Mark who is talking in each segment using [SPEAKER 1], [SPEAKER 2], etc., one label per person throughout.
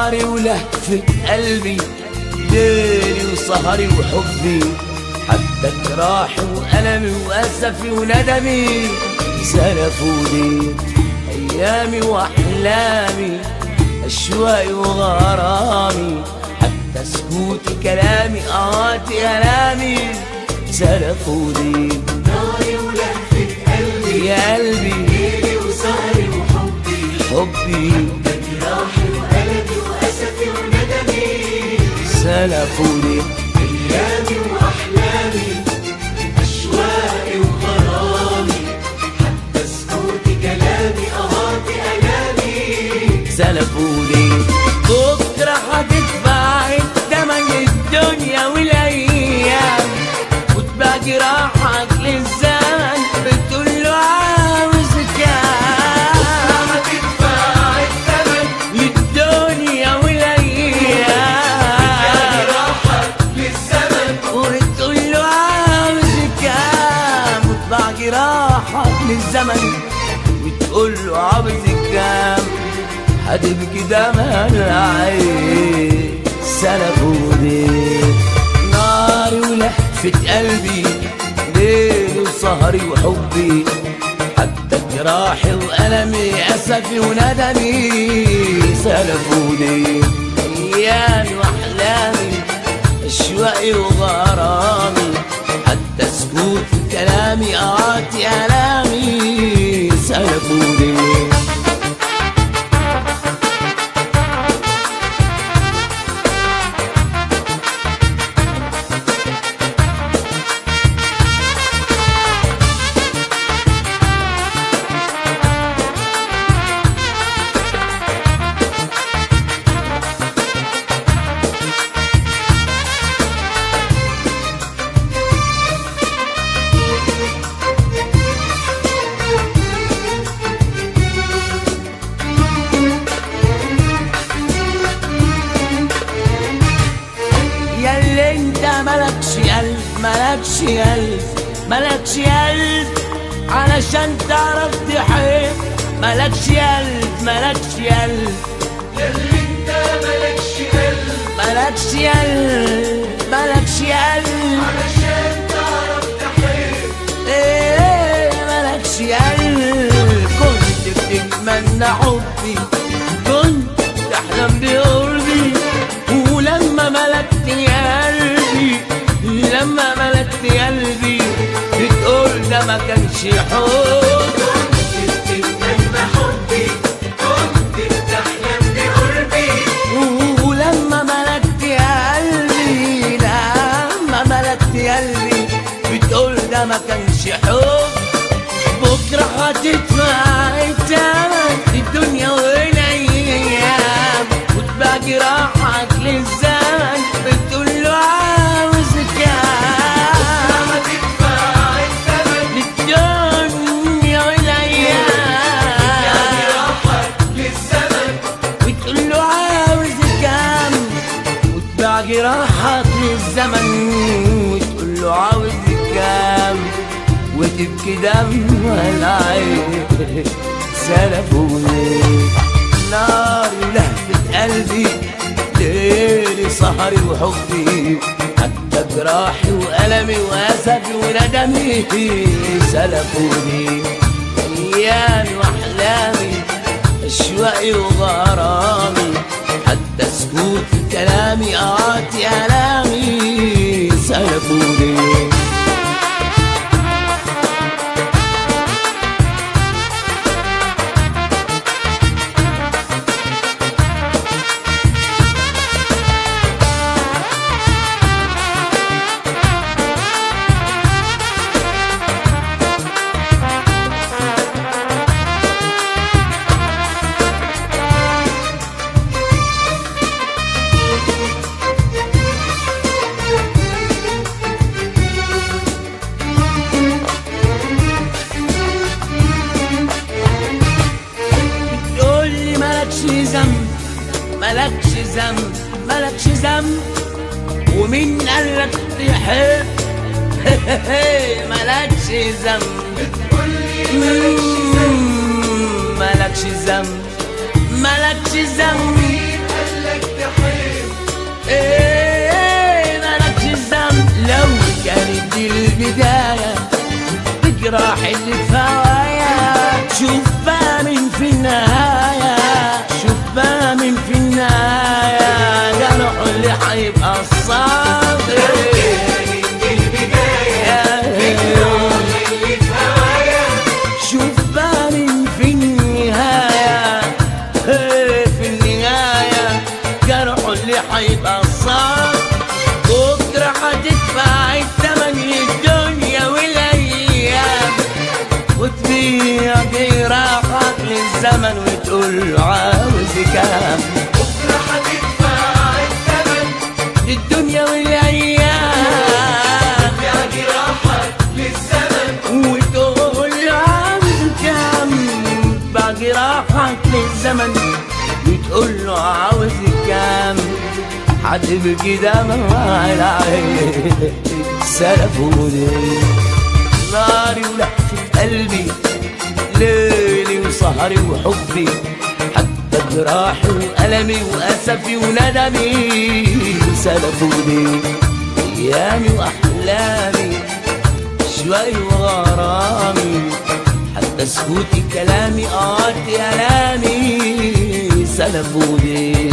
[SPEAKER 1] ناري ولهفة قلبي، ليلي وسهري وحبي، حتى جراحي وألمي وأسفي وندمي سلفوني. أيامي وأحلامي، أشواقي وغرامي، حتى سكوتي كلامي آهاتي ألامي سلفوني.
[SPEAKER 2] ناري ولهفة قلبي
[SPEAKER 1] يا قلبي،
[SPEAKER 2] ليلي وسهري وحبي،
[SPEAKER 1] حبي،
[SPEAKER 2] جراحي وألمي وأسفي وندمي
[SPEAKER 1] سلفوني.
[SPEAKER 2] أيامي وأحلامي، أشواقي وغرامي، حتى سكوتي كلامي آهاتي ألامي
[SPEAKER 1] سلفوني. بكرة هتدفع التمن الدنيا والأيام، وتبقى جراحك للزمن بتقول له عاوز كام.
[SPEAKER 2] هتدفع الثمن
[SPEAKER 1] للدنيا والأيام،
[SPEAKER 2] جراحك للزمن
[SPEAKER 1] وتقول له عاوز كام. وتبقى جراحك للزمن وتقول له عاوز كام. هتبكي دمع العين سلفوني. ناري ولهفة قلبي، ليلي وسهري وحبي، حتى جراحي وألمي أسفي وندمي سلفوني. أيامي وأحلامي، أشواقي وغرامي، حتى سكوت كلامي آهاتي ألامي سلفوني. ياللي انت ملكش قلب، ملكش قلب، ملكش قلب علشان تعرف تحب، ملكش قلب، ملكش قلب،
[SPEAKER 2] ياللي انت ملكش قلب،
[SPEAKER 1] ملكش قلب، ملكش قلب
[SPEAKER 2] علشان تعرف تحب.
[SPEAKER 1] ايه ملكش قلب. كنت بتتمنى حبي، كنت تحلم بقربي، ولما ملكت قلبي، لما ملكت قلبي بتقول ده ما كانش حب.
[SPEAKER 2] كنت بتتمنى حبي، كنت بتحلم بقربي،
[SPEAKER 1] ولما ملكت قلبي، لما ملكت قلبي بتقول ده ما كانش حب. بكرة هتدفع التمن الدنيا والأيام، وتبقى جراحك للزمن بتقول له عاوز كام.
[SPEAKER 2] هتدفع الثمن
[SPEAKER 1] للدنيا والأيام،
[SPEAKER 2] جراحك للزمن
[SPEAKER 1] وتقول له عاوز كام. وتباع جراحك للزمن وتقول له عاوز كام. وتبكي دمع العين سلفوني. ناري ولهفة قلبي، ليلي سهري وحبي، حتى جراحي وألمي وأسفي وندمي سلفوني. أيامي وأحلامي، أشواقي وغرامي، حتى سكوت كلامي آهاتي ألامي سلفوني. ملكش ذنب، ملكش ذنب، ومين قالك تحب؟ ملكش ذنب، ملكش ذنب، ملكش ذنب، والجراح اللي في هوايا. شوف بقى من في النهاية، شوف بقى من في النهاية، جرح اللي هيبقى الصابر. شوف بقى من في النهاية، في النهاية جرح اللي هيبقى الصابر. بكرة هتدفع التمن الدنيا والايام، وتبيع جراحك للزمن وتقول له عاوز كام.
[SPEAKER 2] بكرة هتدفع الثمن
[SPEAKER 1] للدنيا والايام،
[SPEAKER 2] يا جراحك للزمن
[SPEAKER 1] وتقول له عاوز كام. باع جراحك للزمن وتقول له عاوز كام. هتبكي دمع العين سلفوني، ناري ولهفة قلبي، ليلي وسهري وحبي، حتى جراحي وألمي وأسفي وندمي سلفوني. أيامي وأحلامي شوي وغرامي، حتى سكوتي كلامي قاطي ألامي سلفوني.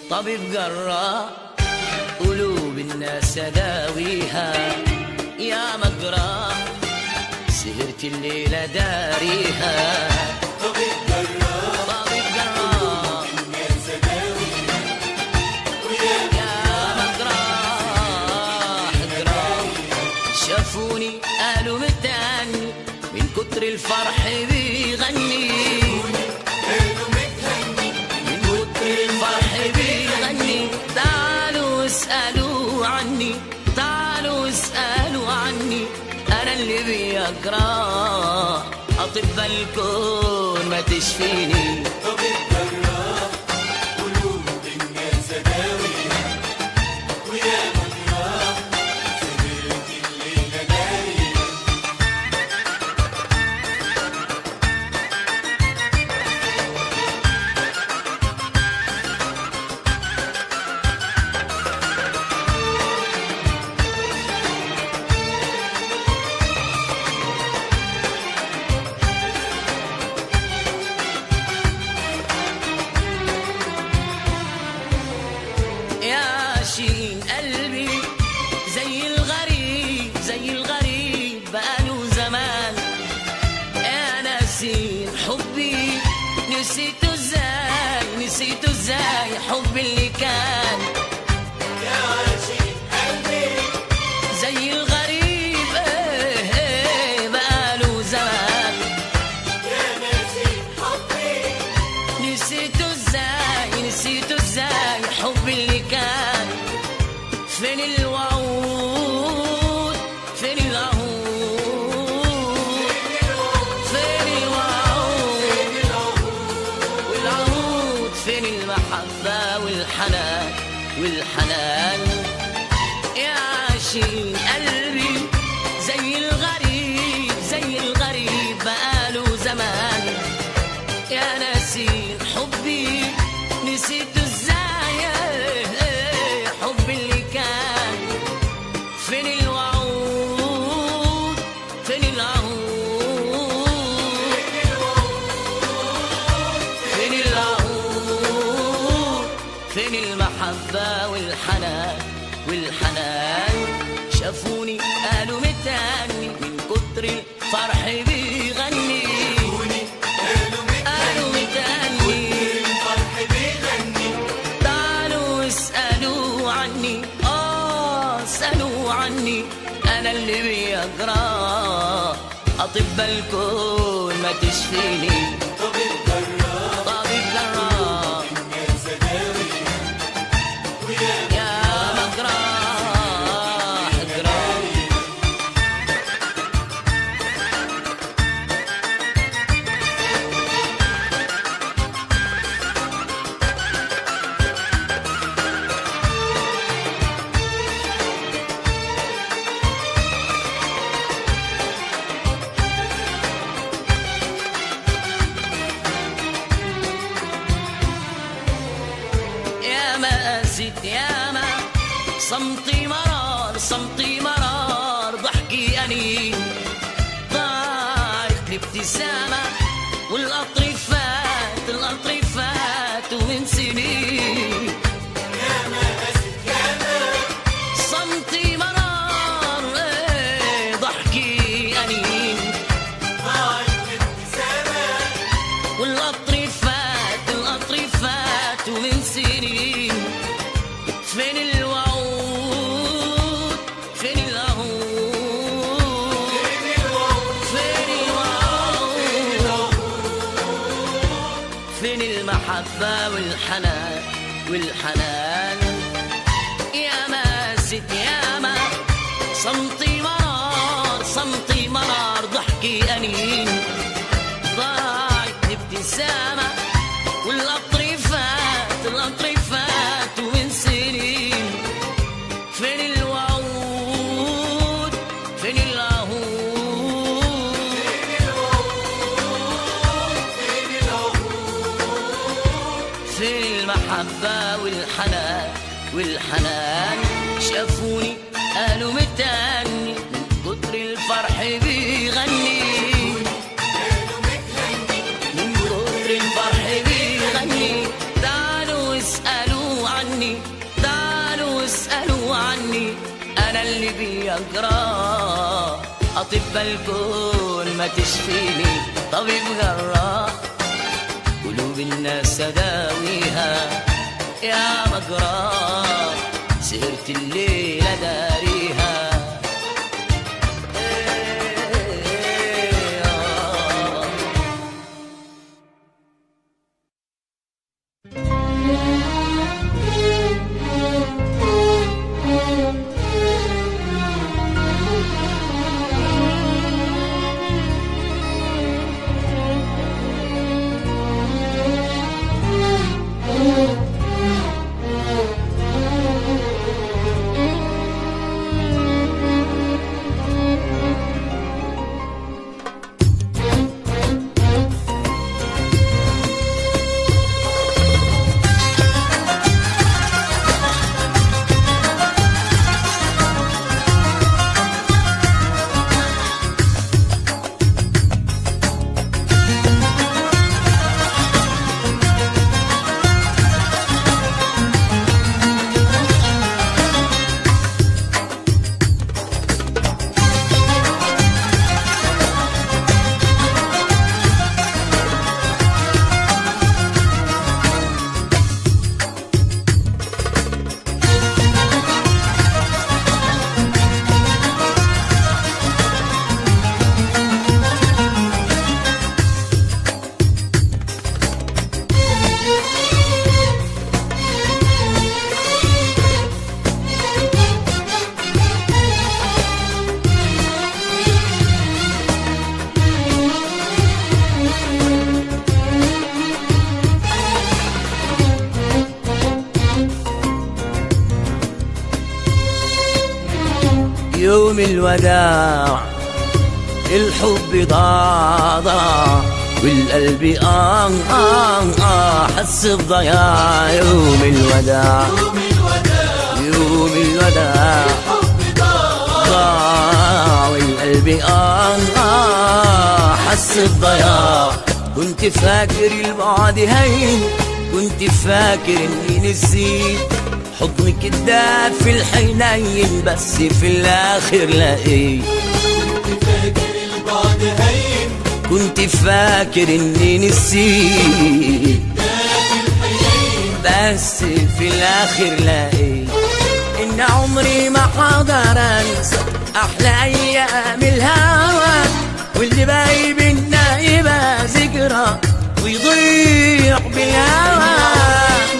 [SPEAKER 1] طبيب جراح قلوب الناس داويها، يا مجراح سهرت الليلة داريها.
[SPEAKER 2] طبيب جراح
[SPEAKER 1] طبيب جراح
[SPEAKER 2] الناس داويها، ويا
[SPEAKER 1] يا مجراح جراح. شافوني قالوا متهني من كتر الفرح بيغني،
[SPEAKER 2] قالوا متهني
[SPEAKER 1] من كتر الفرح بيغني. تعالوا اسألوا عني، تعالوا اسألوا عني، أنا اللي بيجرح أطباء الكون ما تشفيني.
[SPEAKER 2] طبيب جراح قلوب الناس داويها، ويا مجراح سهرت الليلة داريها.
[SPEAKER 1] فين الوعود فين العهود فين الوعود والعهود فين المحبة والحنان يا عاشقين قلبي زي الغريب بقاله زمان يا ناسين حبي نسيته ازاي حبي اللي كان فين الوعود فين العهود فين العهود فين المحبة والحنان شافوني قالوا متاني من كتر الفرح بيغني قالوا متاني تعالوا اسألوا عني اسألوا عني أنا اللي بيجرى أطباء الكون ما تشفيني
[SPEAKER 2] طبيب جراح
[SPEAKER 1] طبيب جراح
[SPEAKER 2] الناس داوي ويا
[SPEAKER 1] يا مجراح جراح يا ما قاسيت يا ما صمتي مرار ضحكي أنين ضاعت الابتسامة والقطر فات ومن سنين
[SPEAKER 2] يا ما قست يا ما
[SPEAKER 1] صمتي مرار ضحكي أنين
[SPEAKER 2] ضاعت الابتسامة
[SPEAKER 1] والقطر فات ومن سنين فين الوعود فين العهود فين الوعود فين المحبة والحنان يا ما ست يا ما صمتي مرار ضحكي أنين ضاعت الابتسامة والقطر فات ومن سنين فين الوعود فين العهود فين المحبة والحنان شافوني قالوا متاني من كتر الفرح بيغني من كتر الفرح بيغني تعالوا اسألوا عني أنا اللي بيجرى أطباء الكون ما تشفيني طبيب جراح قلوب الناس أداويها يا مجراح سهرت الليلة داريها يوم الوداع الحب ضاع والقلب حس بضياع. يوم الوداع يوم الوداع ضاع والقلب حس بضياع. كنت فاكر البعد هين، كنت فاكر اني نسيت حضنك الدافي الحنين، بس في الاخر لقيت.
[SPEAKER 2] كنت فاكر البعد هين،
[SPEAKER 1] كنت فاكر اني نسيت بس في الاخر لقيت ان عمري ما حقدر انسى احلى ايام الهوى، واللي باقي بينا يبقى ذكرى ويضيع بالهوى.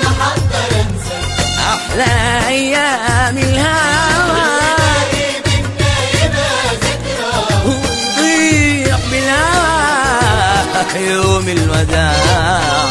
[SPEAKER 2] ما حقدر انسى
[SPEAKER 1] احلى ايام الهوى
[SPEAKER 2] بينا يبقى ذكرى
[SPEAKER 1] ويضيع بالهوى. يوم الوداع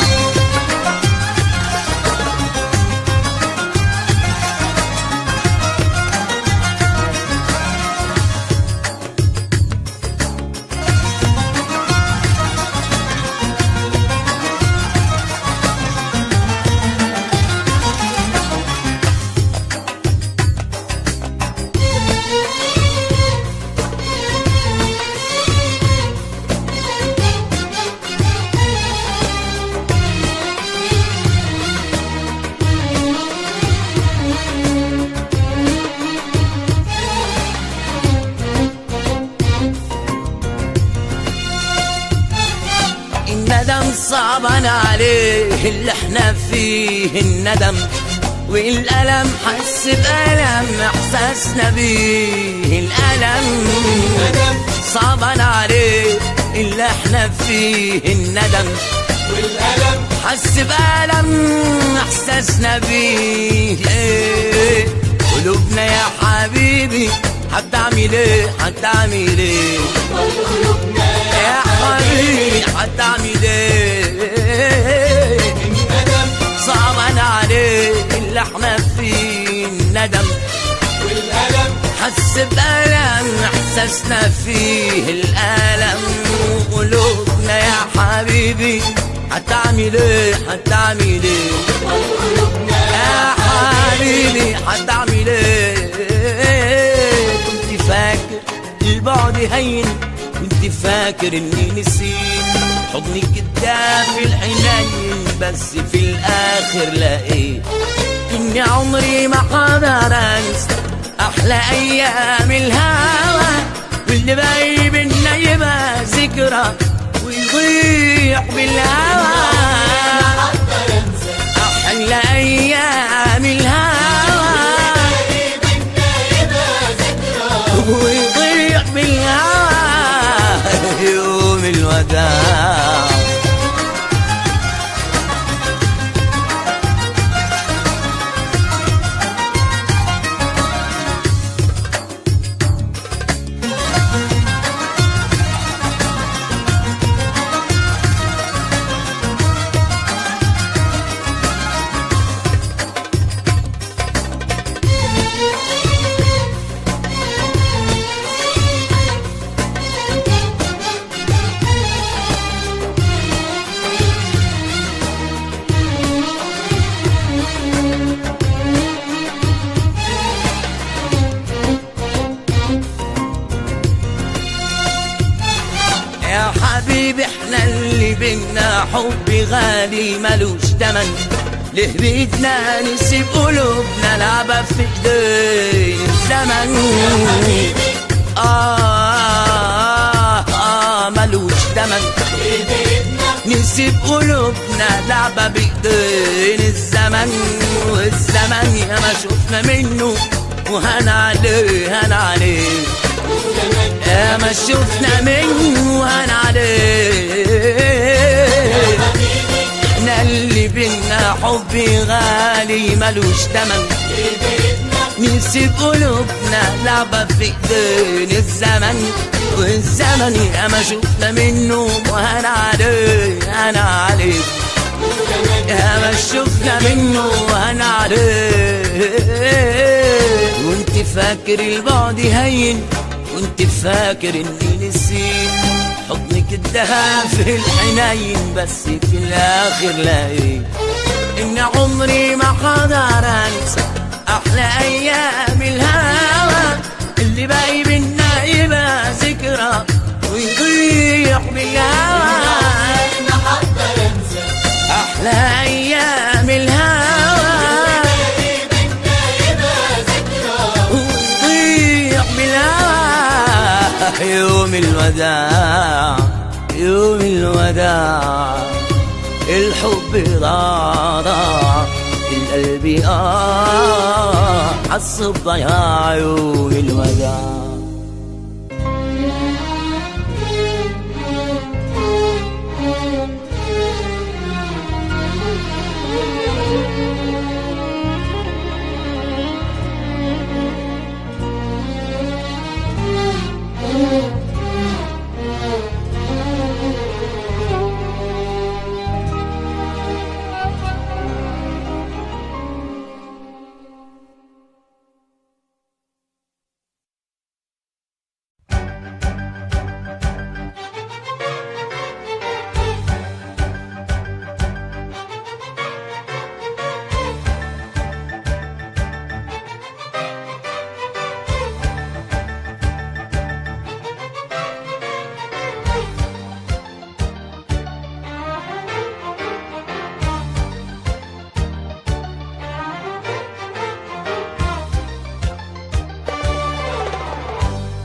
[SPEAKER 1] الندم صعبان عليه اللي احنا فيه الندم، والألم حس بألم احساسنا بيه الألم. صعبان عليه اللي احنا فيه الندم،
[SPEAKER 2] والألم
[SPEAKER 1] حس بألم احساسنا بيه. ايه قلوبنا يا حبيبي هتعمل ايه هتعمل ايه يا حبيبي هتعمل ايه. صعبان عليه اللي احنا فيه الندم،
[SPEAKER 2] والألم
[SPEAKER 1] حس بألم احساسنا فيه الألم. وقلوبنا يا حبيبي هتعمل ايه هتعمل ايه يا حبيبي هتعمل ايه. كنت فاكر البعد هين، كنت فاكر اني نسيت حضنك الدافي الحنين، بس في الاخر لقيت اني عمري ما حقدر انسى احلى ايام الهوى، واللي باقي بينا يبقى ذكرى ويضيع بالهوى.
[SPEAKER 2] حقدر انسى
[SPEAKER 1] احلى ايام الهوى
[SPEAKER 2] بينا يبقى ذكرى
[SPEAKER 1] ويضيع بالهوى. يوم الوداع يا حبيبي احنا اللي بينا حب غالي ملوش تمن، ليه بيدنا نسيب قلوبنا لعبة في ايدين الزمن. ملوش تمن نسيب قلوبنا لعبة بإيدين الزمن. والزمن يا ما شفنا منه وهن عليه هن عليه، يا ما شفنا منه وهن عليه. احنا اللي بينا حب غالي ملوش تمن، نسيب قلوبنا لعبة في ايدين الزمن. والزمن يا ما شفنا منه وهن عليه هن عليه، يا ما شفنا منه وهن عليه. وانت فاكر البعد هين وانت فاكر اني نسيت حضنك الدهب في الحنين، بس في الاخر لقيت ان عمري ما قدر انسى احلى ايام الهوى اللي باقي بينا يبقى ذكرى ويضيع بالهوى.
[SPEAKER 2] ما حقدر انسى
[SPEAKER 1] احلى ايام الهوى ويضيع بالهوى. يوم الوداع يوم الوداع الحب ضاع القلب حس بضياع يوم الوداع.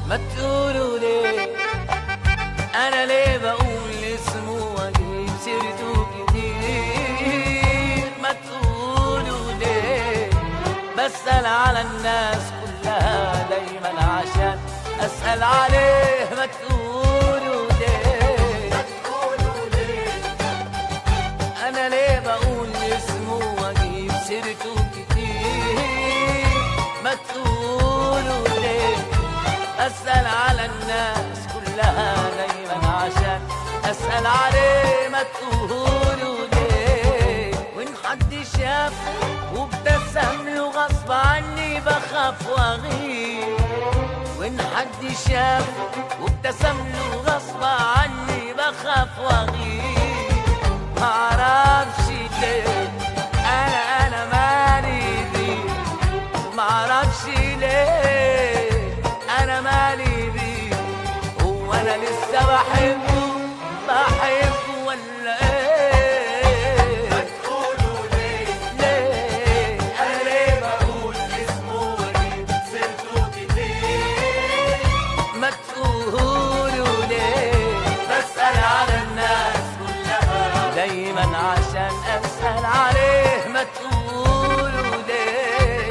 [SPEAKER 1] ما تقولوا ليه انا ليه بقول اسمه واجيب سيرته كتير، ما تقولوا ليه بسأل على الناس كلها دايما عشان اسأل عليه. ما تقولوا ليه انا ليه بقول اسمه واجيب سيرته كتير، ما تقولوا ليه أسأل على الناس كلها دايما عشان أسأل عليه. ما تقولوا ليه وإن حد شاف وابتسم له غصب عني بخاف وأغير، وإن حد شاف وابتسم له غصب عني بخاف وأغير. معرفش ليه أنا مالي بيه، معرفش ليه أنا مالي بيه، هو أنا لسه بحبه ولا إيه؟ ما تقولوا ليه أنا ليه بقول اسمه وأجيب سيرته كتير، ما تقولوا ليه بسأل على الناس كلها دايما عشان أسأل عليه. ما تقولوا ليه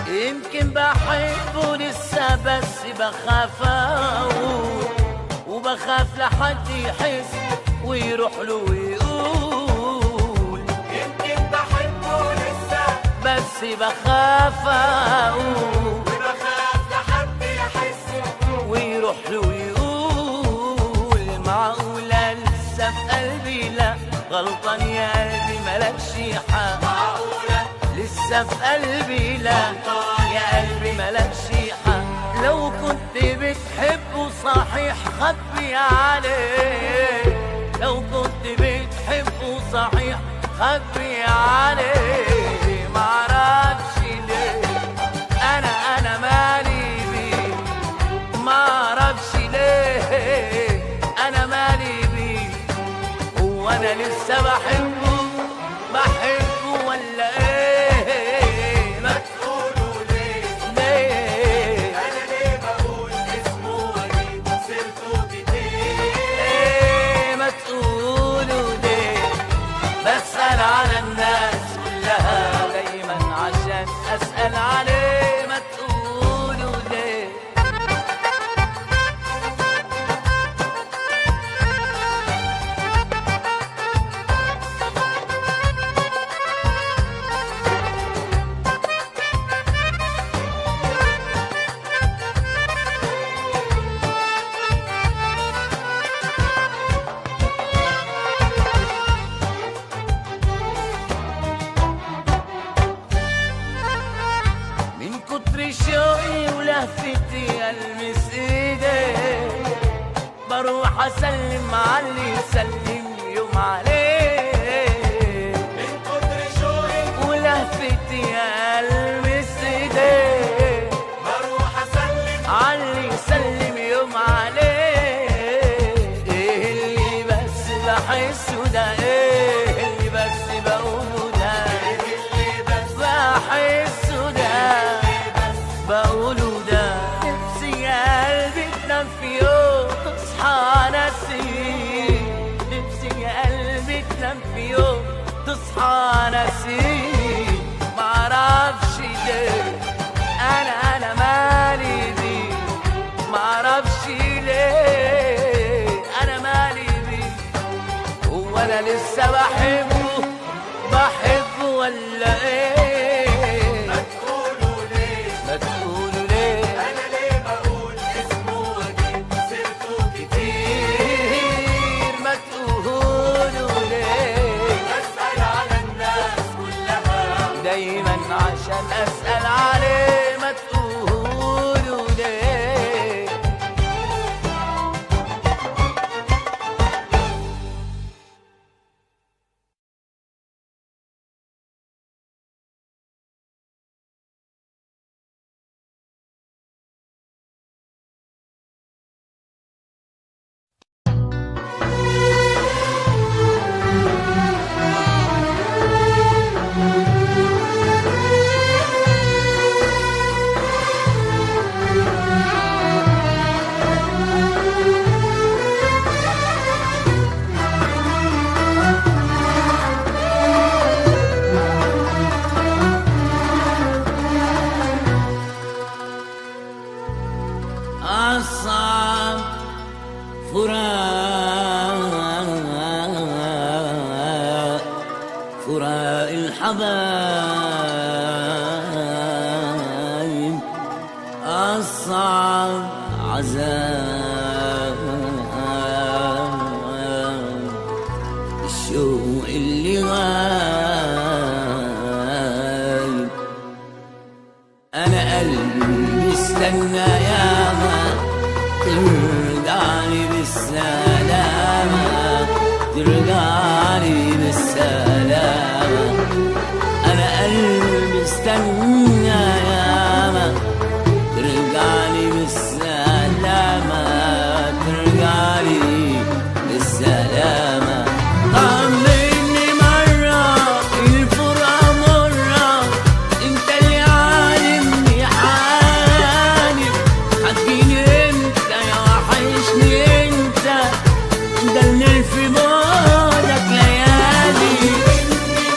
[SPEAKER 1] يمكن بحبه لسه بس بخاف اقول، وبخاف لحد يحس ويروح له ويقول.
[SPEAKER 2] يمكن بحبه لسه
[SPEAKER 1] بس بخاف اقول،
[SPEAKER 2] وبخاف لحد يحس
[SPEAKER 1] ويروح له ويقول. معقولة لسه في قلبي لا غلطان يا قلبي مالكش حق،
[SPEAKER 2] معقولة
[SPEAKER 1] لسه في قلبي لا يا قلبي مالكش حق. لو كنت بتحبه صحيح خبي عليه، لو كنت بتحبه صحيح خبي عليه. معرفش ليه انا مالي بيه، معرفش ليه انا مالي بيه، هو انا لسه بحبه ولا ايه؟ ما
[SPEAKER 2] تقولوا ليه أنا ليه بقول اسمه وأجيب سيرته كتير،
[SPEAKER 1] ما تقولوا ليه بسأل على الناس كلها دايما عشان أسأل عليه. ما تقولوا ليه اسلم علي سلم يوم عليه
[SPEAKER 2] من كتر شوقي
[SPEAKER 1] ولهفتي المس ايديه
[SPEAKER 2] بروح اسلم
[SPEAKER 1] علي سلم يوم عليه ايه اللي بس بحسه ده ايه اللي بس بقوله ده
[SPEAKER 2] اللي بس
[SPEAKER 1] بحسه ده بقوله ده نفسي يا قلبي تنام في يوم تصحى نسيم نفسي يا قلبي تنام في يوم تصحى نسيم معرفش ليه انا مالي بيه معرفش ليه انا مالي بيه هو انا لسه بحبه ولا ايه
[SPEAKER 2] ما تقولوا ليه
[SPEAKER 1] ما تقولوا ليه
[SPEAKER 2] انا ليه بقول اسمه واجيب سيرته كتير
[SPEAKER 1] كتير ما تقولوا ليه
[SPEAKER 2] اسال على الناس كلها
[SPEAKER 1] دايما عشان اسال عليه ما تقولوا ليه أصعب فراق الحبايب أصعب عذاب الشوق اللي غايب أنا قلبي استنى ياما ترجعلي بالسلامة ترجعلي بالسلامة أنا قلبي استنى ياما ترجعلي بالسلامة ترجعلي بالسلامة طمني مرة الفرقة مرة انت اللي عالمني حالي هتجيني امتى يا وحشني انت ده اللي في بعدك ليالي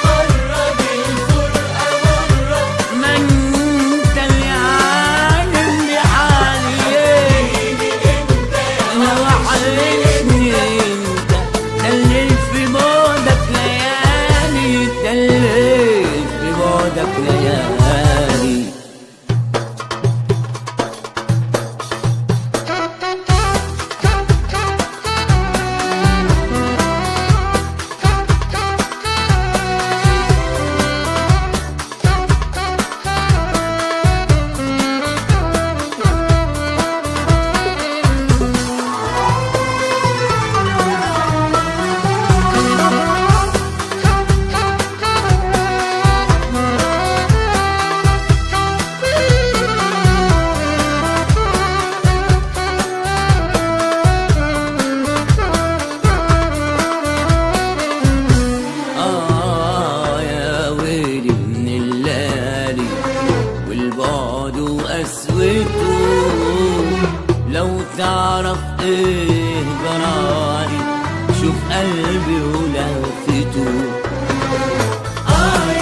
[SPEAKER 2] مرة بالفرقة مرة
[SPEAKER 1] ما انت اللي عالمني حالي انا وحشني انت ده اللي في بعدك ليالي ده اللي في بعدك ليالي يا ويلي من الليالي والبعد وقسوته لو تعرف ايه جرالي شوف قلبي ولهفته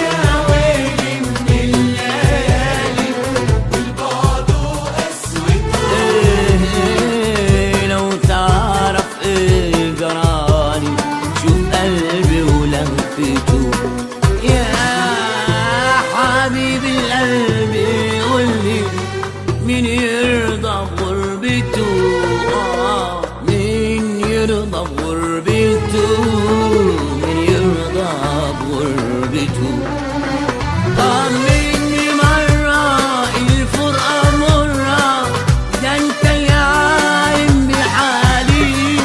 [SPEAKER 1] يا ويلي من الليالي
[SPEAKER 2] والبعد وقسوته
[SPEAKER 1] لو تعرف ايه جرالي شوف قلبي ولهفته يا حبيبي القلب قولي مين يرضى بغربته مين يرضى بغربته مين يرضى بغربته طمني مرة الفرقة مرة ده انت اللي عالم بحالي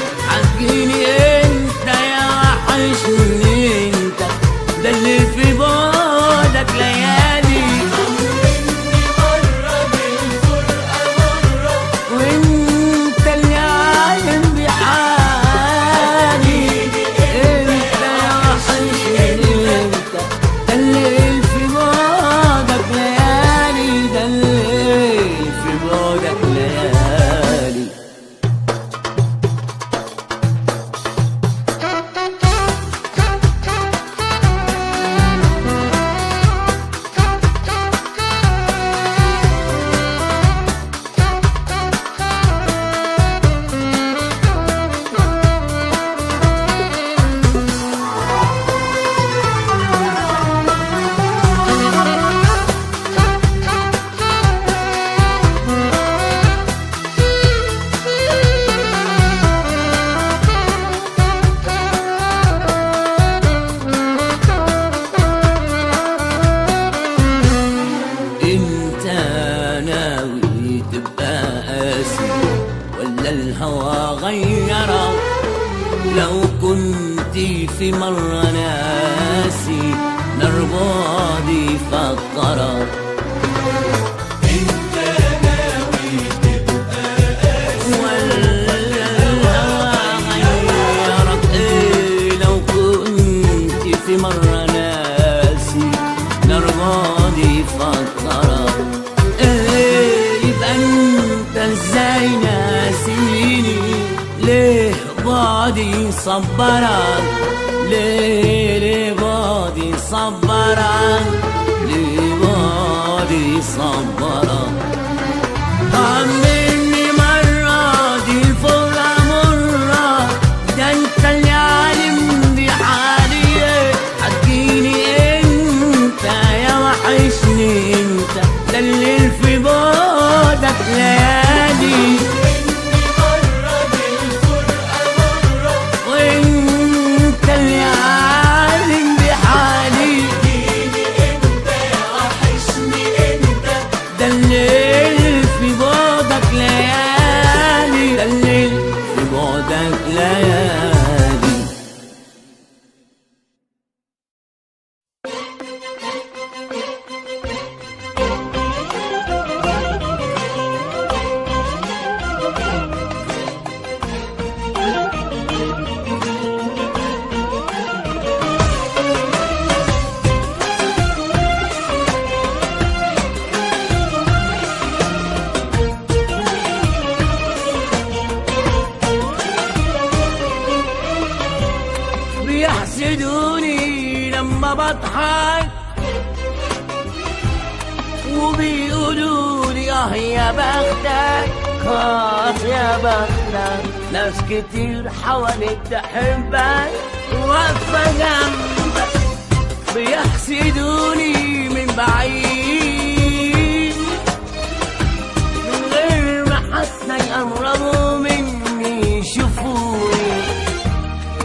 [SPEAKER 1] ولا الهوى غيرك؟ لو كنت في مرة ناسي نار بعدي فكرك.
[SPEAKER 2] انت ناوي تبقى قاسي
[SPEAKER 1] ولا الهوى غيرك؟ ايه لو كنت في مرة ناسي نار بعدي فكرك. ايه يبقى انت ازاي ناسيني؟ ليه بعدي صبرك؟ ليه بعدي صبرك؟ ليه بعدي صبرك؟ طمني مرة دي الفرقة مرة، ده انت اللي عالم بحالي. حكيني انت يا وحشني انت، ده اللي في بعدك ليالي. وانت اللي عالم بحالي، ده الليل في بعدك ليالي، ده الليل في بعدك ليالي. بيحسدوني لما بضحك وبيقولوا لي يا بختك، يا بختك. ناس كتير حواليك تحبك واقفة جنبك، بيحسدوني من بعيد من غير ما حتى يقربوا مني يشوفوني،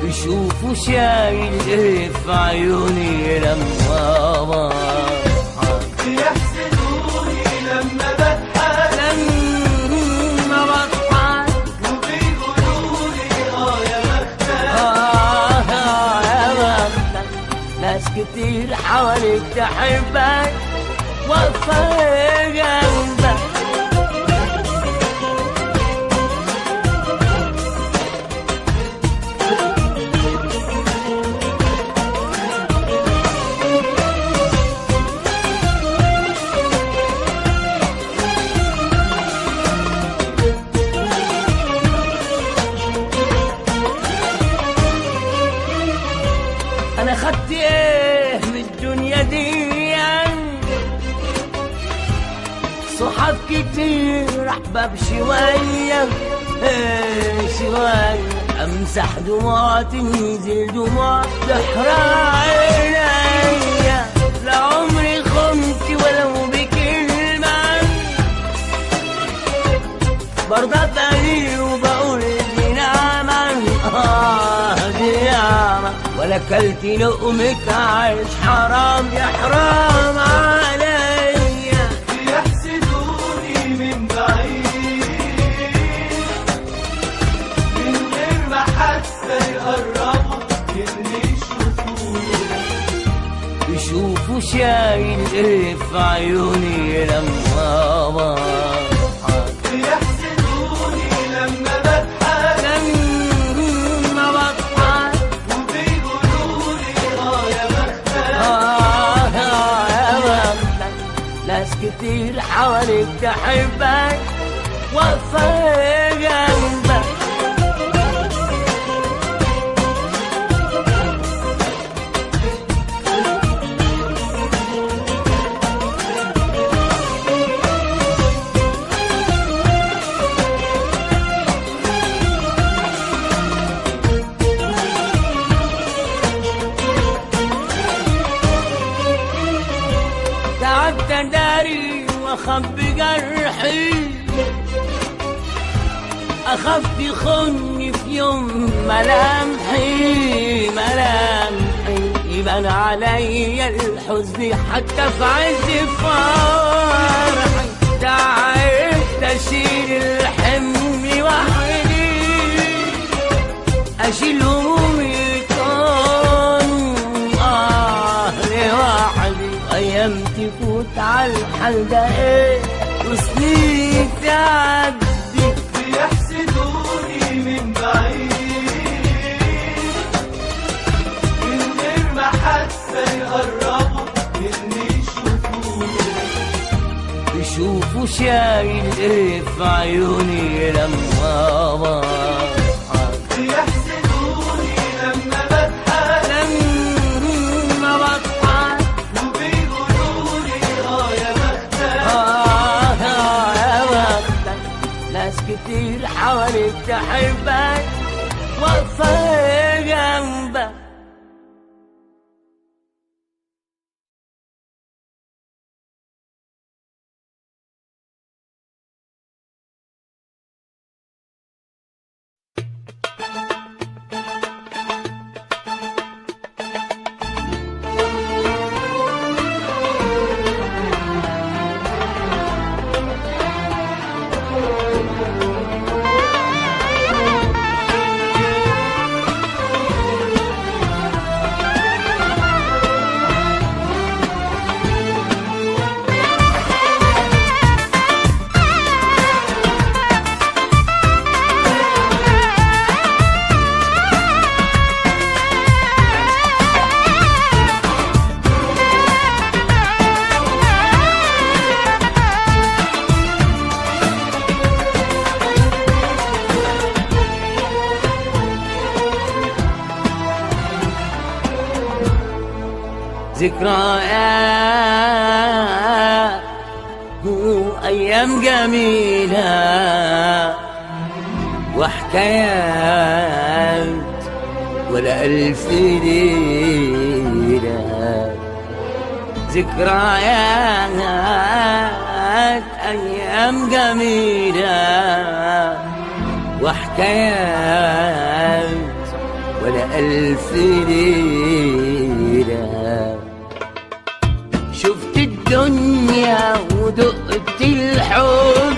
[SPEAKER 1] يشوفوا شايل ايه في عيوني لما بضحك.
[SPEAKER 2] بيحسدوني لما بضحك،
[SPEAKER 1] لما بضحك
[SPEAKER 2] وبيقولوا لي يا بختك.
[SPEAKER 1] يا بختك. ناس كتير حواليك تحبك واقفة جنبك، انا خدت ايه من الدنيا دي؟ صحاب كتير احباب شوية، شوية امسح دموع تنزل دموع تحرق عينيا. لعمري خنت ولو بكلمة، برضى بقلي وبقول دي نعمة، دي نعمة. ولا كلت لقمك عيش حرام، يا حرام عليا.
[SPEAKER 2] بيحسدوني من بعيد من غير ما حتى يقربوا مني يشوفوني،
[SPEAKER 1] يشوفوا شايل ايه في عيوني لما بضحك.
[SPEAKER 2] بيحسدوني لما بضحك،
[SPEAKER 1] لما بضحك
[SPEAKER 2] وبيقولوا لي يا بختك.
[SPEAKER 1] يا بختك. ناس كتير حواليك تحبك واقفة جنبك، تعبت داري واخبي جرحي، اخاف تخوني في يوم ملامحي، يبان عليا الحزن حتى في عز فرحي. تعبت اشيل الحمل وحدي، اشيل همومي طن لوحدي. ايام تفوت على الحال ده ايه وسنين تعدي،
[SPEAKER 2] بيحسدوني من بعيد من غير ما حتى يقربوا مني يشوفوني.
[SPEAKER 1] يشوفوا شايل ايه في عيوني لما بضحك،
[SPEAKER 2] بيحسدوني لما بضحك وبيقولولي يا بختك.
[SPEAKER 1] يا بختك. ناس كتير حواليك تحبك واقفة جنبك. ذكريات وأيام جميلة وحكايات ولا ألف ليلة. ذكريات أيام جميلة وحكايات ولا ألف ليلة. شفت الدنيا ودقت الحب،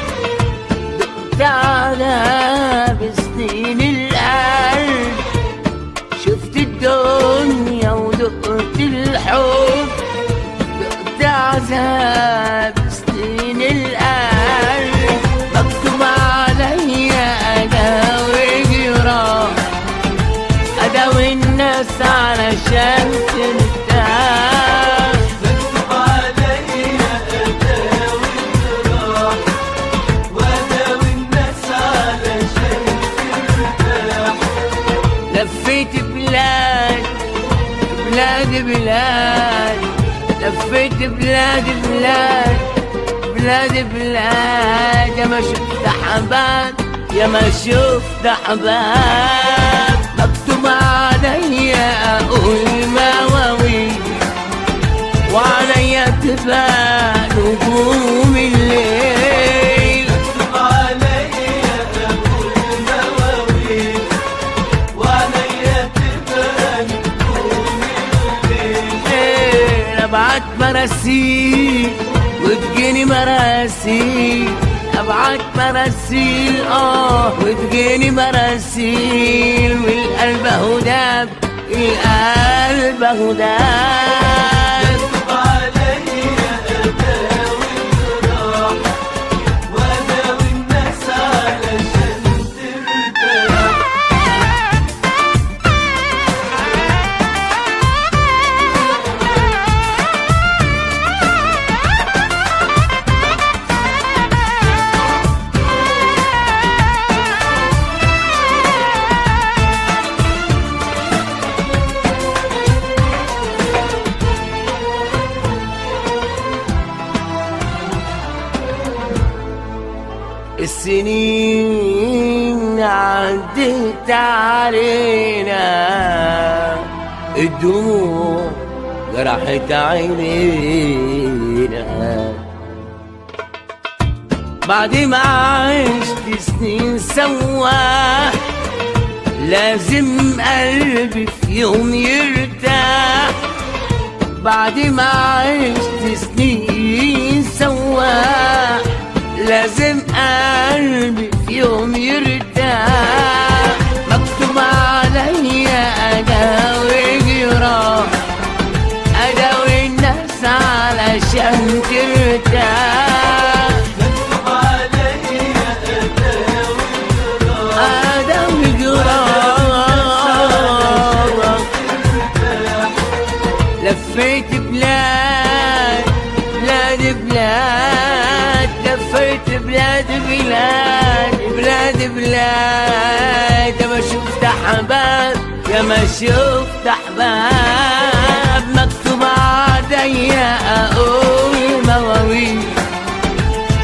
[SPEAKER 1] دقت على بسنين القلب. شفت الدنيا ودقت الحب، دقت عذاب سنين القلب. مكتوب عليا أداوي جراح، أداوي الناس علشان ترتاح.
[SPEAKER 2] مكتوب عليا أداوي الجراح وأداوي الناس علشان ترتاح.
[SPEAKER 1] لفيت بلاد بلاد بلاد، لفيت بلاد بلاد بلاد بلاد. يا ما شفت حباب، يا ما شفت حباب. مكتوب عليا اقول مواويل وعليا تبقى نجوم الليل.
[SPEAKER 2] مكتوب عليا أقول مواويل وعليا تبقى نجوم الليل.
[SPEAKER 1] ابعت مراسيل وتجيني مراسيل، ابعت مراسيل وتجيني مراسيل. والقلب اهو داب، القلب اهو داب.
[SPEAKER 2] مكتوب عليا أداوي الجراح وأداوي الناس علشان ترتاح.
[SPEAKER 1] السنين عدت علينا، الدموع جرحت عينينا. بعد ما عشت سنين سوا لازم قلبي في يوم يرتاح. بعد ما عشت سنين سوا لازم قلبي في يوم يرتاح، مكتوب عليا أداوي جراح، أداوي الناس علشان ترتاح،
[SPEAKER 2] مكتوب عليا
[SPEAKER 1] أداوي جراح. لفيت بلاد بلاد بلاد، لفيت بلاد بلاد بلاد بلاد، يا ما شفت أحباب يا ما شفت أحباب، مكتوب عليا أقول مواويل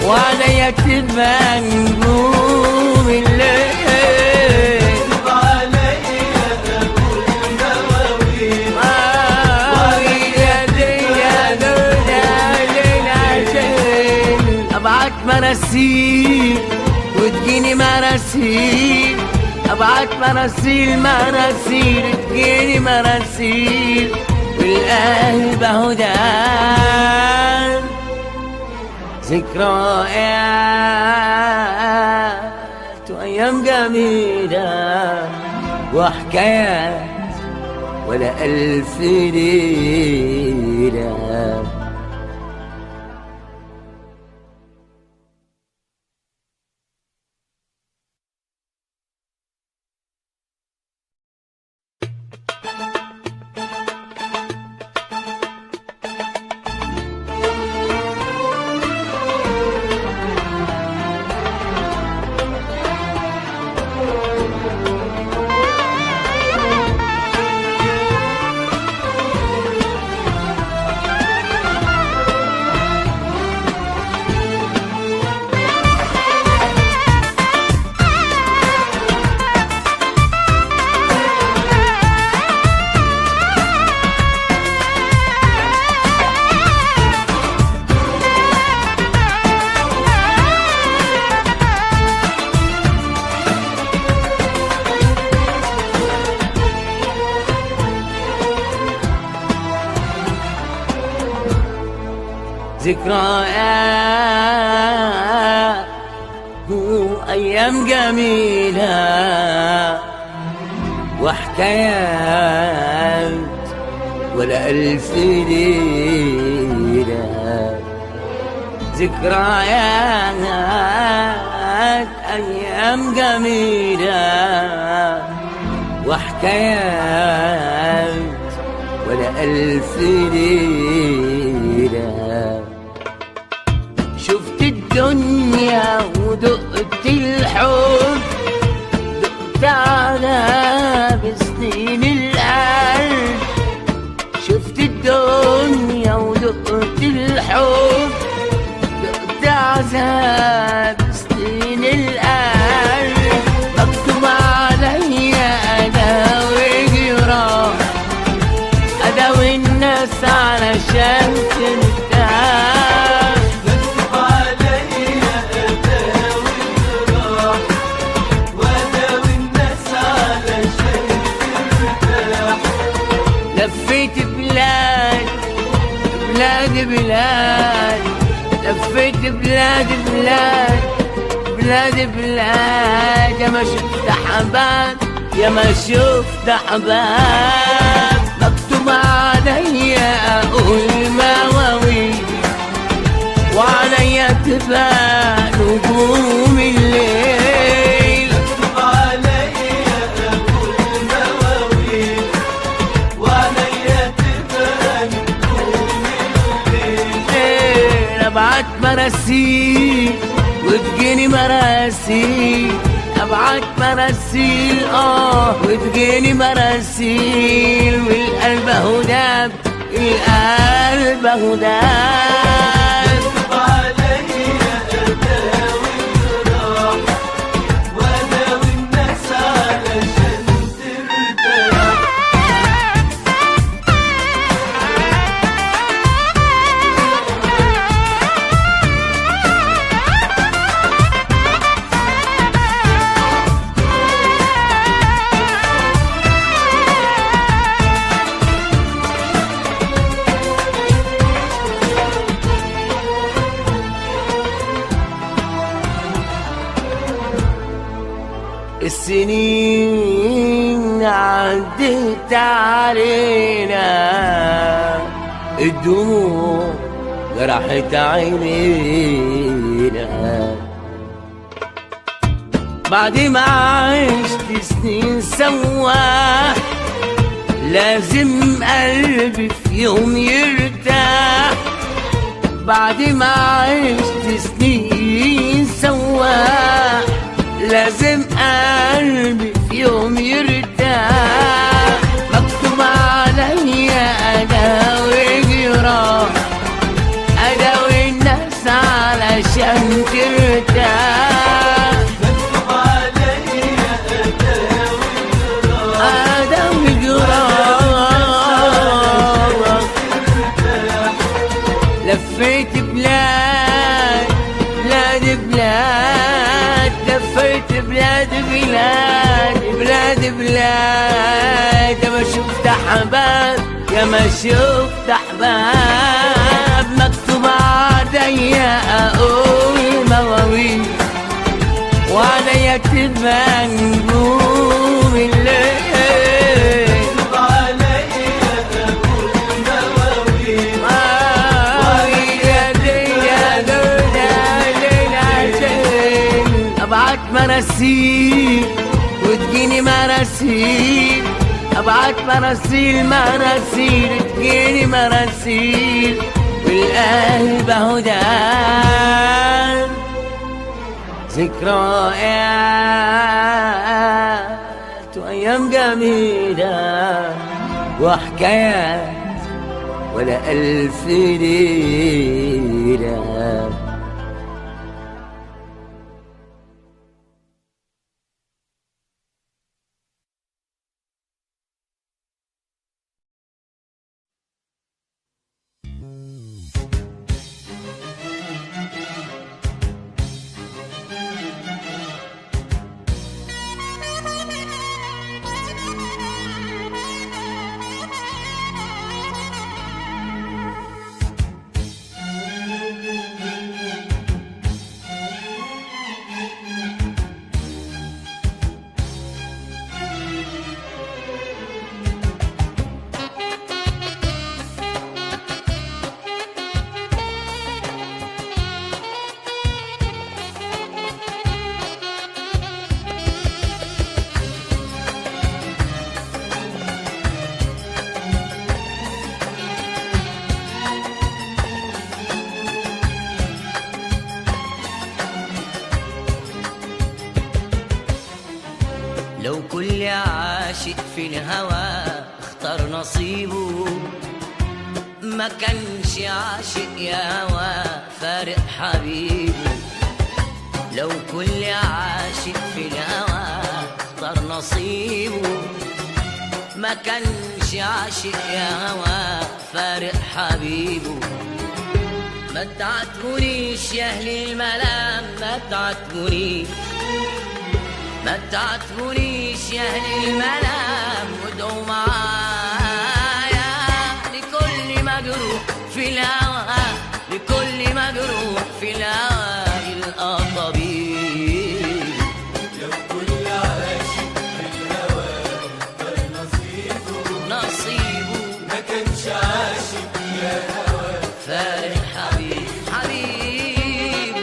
[SPEAKER 1] وعليا تبقى نجوم الليل، ابعت مراسيل وتجيني مراسيل، ابعت مراسيل مراسيل تجيني مراسيل، والقلب اهو ده ذكريات وايام جميله وحكايات ولا الف ليله. ذكريات وأيام جميلة وحكايات ولا ألف ليلة، ذكريات أيام جميلة وحكايات ولا ألف ليلة. شفت الدنيا ودقت الحب، دقت على بسنين القلب، شفت الدنيا ودقت الحب، دقت عذاب سنين القلب، مكتوب عليا أداوي جراح، أداوي الناس علشان ترتاح،
[SPEAKER 2] مكتوب عليا أداوي الجراح وأداوي الناس علشان ترتاح.
[SPEAKER 1] لفيت بلاد بلاد بلاد، لفيت بلاد بلاد بلاد بلاد، يا ما شفت أحباب يا ما شفت أحباب، مكتوب عليا أقول مواويل وعليا تبقى نجوم الليل،
[SPEAKER 2] مكتوب عليا أقول مواويل وعليا تبقى نجوم الليل.
[SPEAKER 1] ابعت مراسيل وتجيني مراسيل، ابعت مراسيل وتجيني مراسيل، والقلب اهو داب، القلب اهو داب.
[SPEAKER 2] مكتوب عليا أداوي الجراح وأداوي الناس علشان ترتاح.
[SPEAKER 1] السنين عدت علينا، الدموع جرحت عينينا. بعد ما عشت سنين سوا لازم قلبي في يوم يرتاح. بعد ما عشت سنين سوا لازم قلبي في يوم يرتاح. مكتوب عليا أداوي جراح، أداوي الناس علشان ترتاح.
[SPEAKER 2] مكتوب عليا
[SPEAKER 1] أداوي جراح، لفيت بلاد بلاد بلاد، لفيت بلاد بلاد بلاد بلاد. يا ما شفت احباب، يا ما شفت احباب. مكتوب عليا اقول مواويل، وعليا تبقى نجوم الليل.
[SPEAKER 2] مكتوب عليا أقول مواويل،
[SPEAKER 1] ابعت مراسيل وتجيني مراسيل، ابعت مراسيل مراسيل تجيني مراسيل. والقلب اهو ده ذكريات وايام جميله وحكايات ولا الف ليله. لو كل عاشق في الهوى اختار نصيبه، ما كانش عاشق يا هوى فارق حبيبه. لو كل عاشق في الهوى اختار نصيبه، ما كانش عاشق يا هوى فارق حبيبه. ما تعاتبونيش يا اهل الملام، ما تعاتبونيش، ما تعاتبونيش يا اهل الملام. وادعوا معايا لكل مجروح في الهوى، لكل مجروح في الهوى يلقى طبيب.
[SPEAKER 2] لو كل عاشق في الهوى اختار نصيبه،
[SPEAKER 1] نصيبه
[SPEAKER 2] ما كانش عاشق يا هوى
[SPEAKER 1] فارق حبيب حبيب.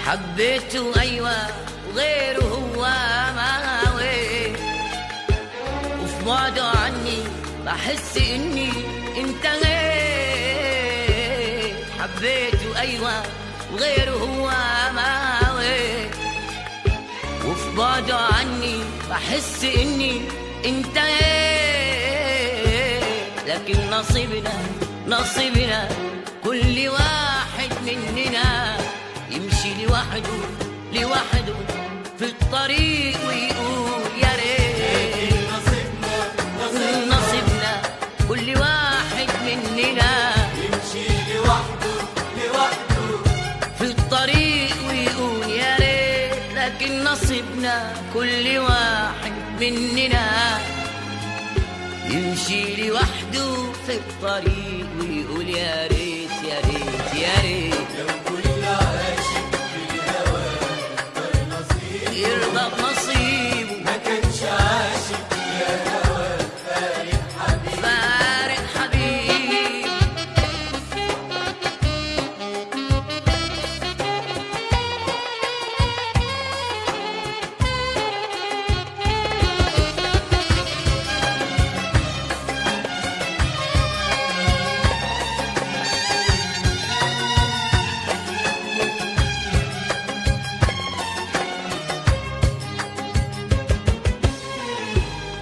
[SPEAKER 1] حبيته أيوة وغيره هو ما هويت، وفي بعده عني بحس إني انتهيت. حبيته أيوة وغيره هو ما هويت، وفي بعده عني بحس إني انتهيت. لكن نصيبنا نصيبنا كل واحد مننا يمشي لوحده لوحده في الطريق ويقول يا ريت.
[SPEAKER 2] نصيبنا
[SPEAKER 1] نصيبنا كل كل واحد مننا يمشي لوحده في الطريق ويقول يا ريت يا ريت يا ريت
[SPEAKER 2] لو كل عاشق في الهوى اختار نصيبه
[SPEAKER 1] يرضى بنصيبه.
[SPEAKER 2] ما كانش عاشق يا هوى فارق حبيبي
[SPEAKER 1] فارق حبيب.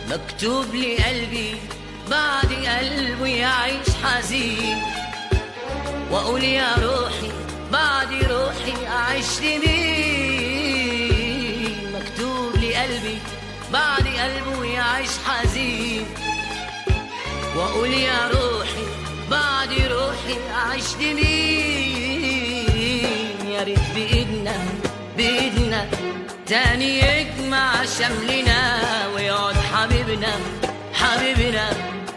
[SPEAKER 1] مكتوب لي قلبي بعد قلبه يعيش حزين، واقول يا روحي بعد روحي اعيش لمين. مكتوب لي قلبي بعد قلبه يعيش حزين، واقول يا روحي بعد روحي اعيش لمين. يا ريت بايدنا تاني يجمع شملنا ويقعد حبيبنا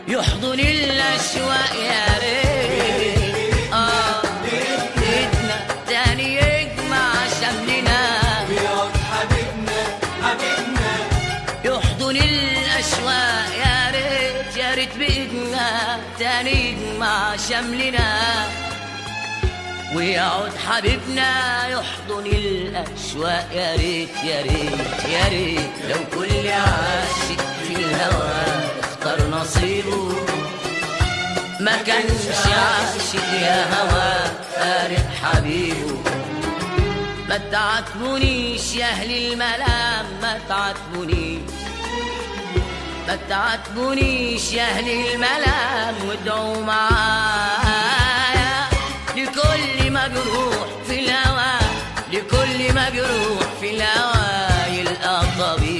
[SPEAKER 1] يحضن الاشواق. يا ريت بايدنا تاني يجمع شملنا
[SPEAKER 2] ويقعد حبيبنا
[SPEAKER 1] يحضن الاشواق. يا ريت بايدنا تاني يجمع شملنا ويقعد حبيبنا يحضن الاشواق. يا ريت يا ريت يا ريت لو كل عاشق في الهوى اختار نصيبه ما كانش عاشق يا هوى فارق حبيبه. ما تعاتبونيش يا اهل الملام، ما تعاتبونيش يا اهل الملام، وادعوا معايا لكل مجروح في الهوى، لكل مجروح في الهوى يلقى طبيب.